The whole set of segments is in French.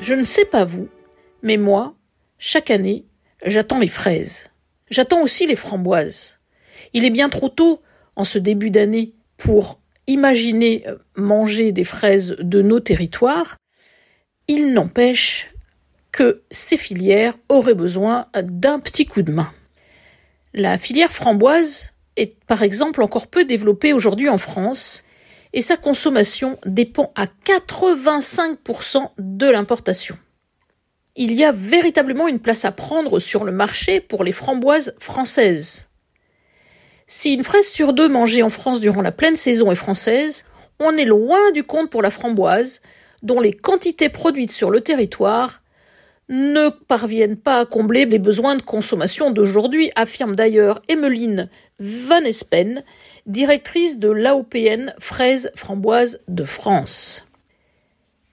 Je ne sais pas vous, mais moi, chaque année, j'attends les fraises. J'attends aussi les framboises. Il est bien trop tôt, en ce début d'année, pour imaginer manger des fraises de nos territoires. Il n'empêche que ces filières auraient besoin d'un petit coup de main. La filière framboise est par exemple encore peu développée aujourd'hui en France et sa consommation dépend à 85% de l'importation. Il y a véritablement une place à prendre sur le marché pour les framboises françaises. Si une fraise sur deux mangée en France durant la pleine saison est française, on est loin du compte pour la framboise, dont les quantités produites sur le territoire ne parviennent pas à combler les besoins de consommation d'aujourd'hui, affirme d'ailleurs Emmeline Van Espen, directrice de l'AOPN Fraises Framboises de France.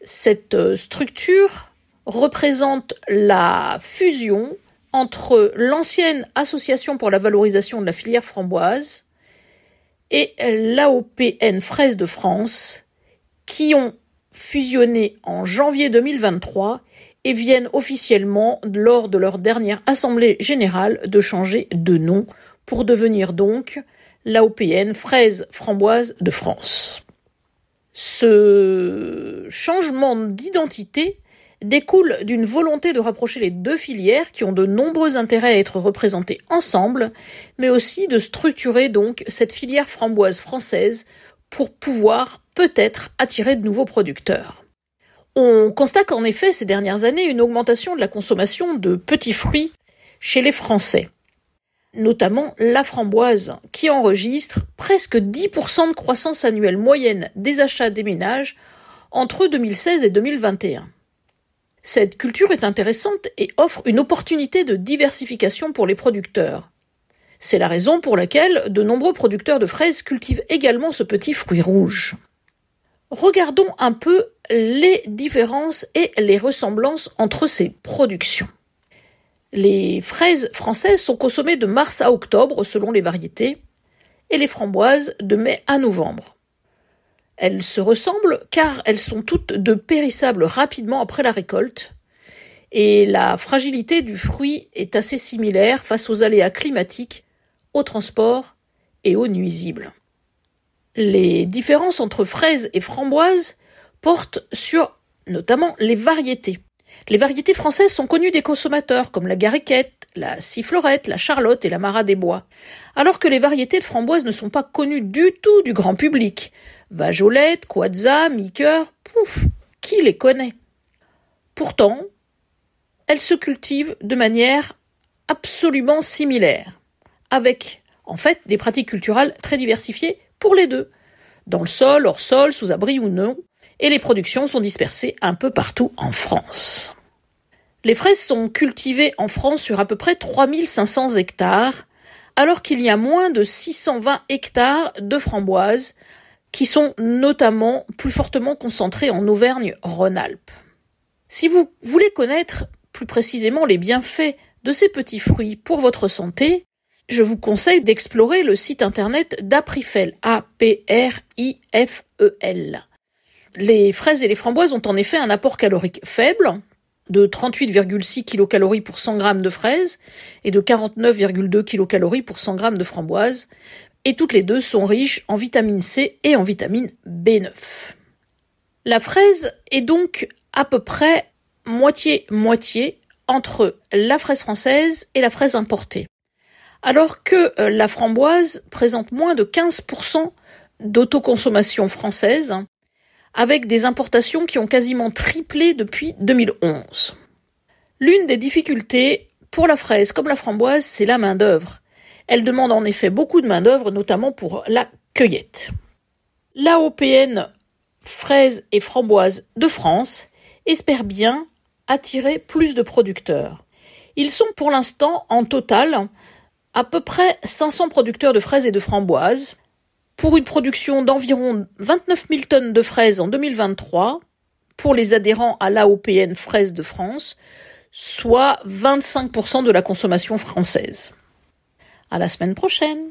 Cette structure représente la fusion entre l'ancienne Association pour la valorisation de la filière framboise et l'AOPN Fraises de France, qui ont fusionné en janvier 2023 et viennent officiellement, lors de leur dernière assemblée générale, de changer de nom pour devenir donc l'AOPN Fraises Framboises de France. Ce changement d'identité découle d'une volonté de rapprocher les deux filières qui ont de nombreux intérêts à être représentées ensemble, mais aussi de structurer donc cette filière framboise française pour pouvoir peut-être attirer de nouveaux producteurs. On constate en effet ces dernières années une augmentation de la consommation de petits fruits chez les Français, notamment la framboise qui enregistre presque 10% de croissance annuelle moyenne des achats des ménages entre 2016 et 2021. Cette culture est intéressante et offre une opportunité de diversification pour les producteurs. C'est la raison pour laquelle de nombreux producteurs de fraises cultivent également ce petit fruit rouge. Regardons un peu les différences et les ressemblances entre ces productions. Les fraises françaises sont consommées de mars à octobre selon les variétés et les framboises de mai à novembre. Elles se ressemblent car elles sont toutes de périssables rapidement après la récolte et la fragilité du fruit est assez similaire face aux aléas climatiques, au transport et aux nuisibles. Les différences entre fraises et framboises portent sur notamment les variétés. Les variétés françaises sont connues des consommateurs comme la Garriquette, la Sifflorette, la Charlotte et la Marat des Bois, alors que les variétés de framboises ne sont pas connues du tout du grand public. Vajolette, Quadza, Miqueur, qui les connaît? Pourtant, elles se cultivent de manière absolument similaire, avec en fait des pratiques culturales très diversifiées pour les deux, dans le sol, hors sol, sous abri ou non, et les productions sont dispersées un peu partout en France. Les fraises sont cultivées en France sur à peu près 3500 hectares, alors qu'il y a moins de 620 hectares de framboises, qui sont notamment plus fortement concentrées en Auvergne-Rhône-Alpes. Si vous voulez connaître plus précisément les bienfaits de ces petits fruits pour votre santé, je vous conseille d'explorer le site internet d'Aprifel, Aprifel. Les fraises et les framboises ont en effet un apport calorique faible, de 38,6 kcal pour 100 g de fraises et de 49,2 kcal pour 100 g de framboises, et toutes les deux sont riches en vitamine C et en vitamine B9. La fraise est donc à peu près moitié-moitié entre la fraise française et la fraise importée, alors que la framboise présente moins de 15% d'autoconsommation française, avec des importations qui ont quasiment triplé depuis 2011. L'une des difficultés pour la fraise comme la framboise, c'est la main-d'œuvre. Elle demande en effet beaucoup de main-d'œuvre, notamment pour la cueillette. L'AOPN Fraises et Framboises de France espère bien attirer plus de producteurs. Ils sont pour l'instant en total à peu près 500 producteurs de fraises et de framboises, pour une production d'environ 29 000 tonnes de fraises en 2023, pour les adhérents à l'AOPN Fraises de France, soit 25% de la consommation française. À la semaine prochaine.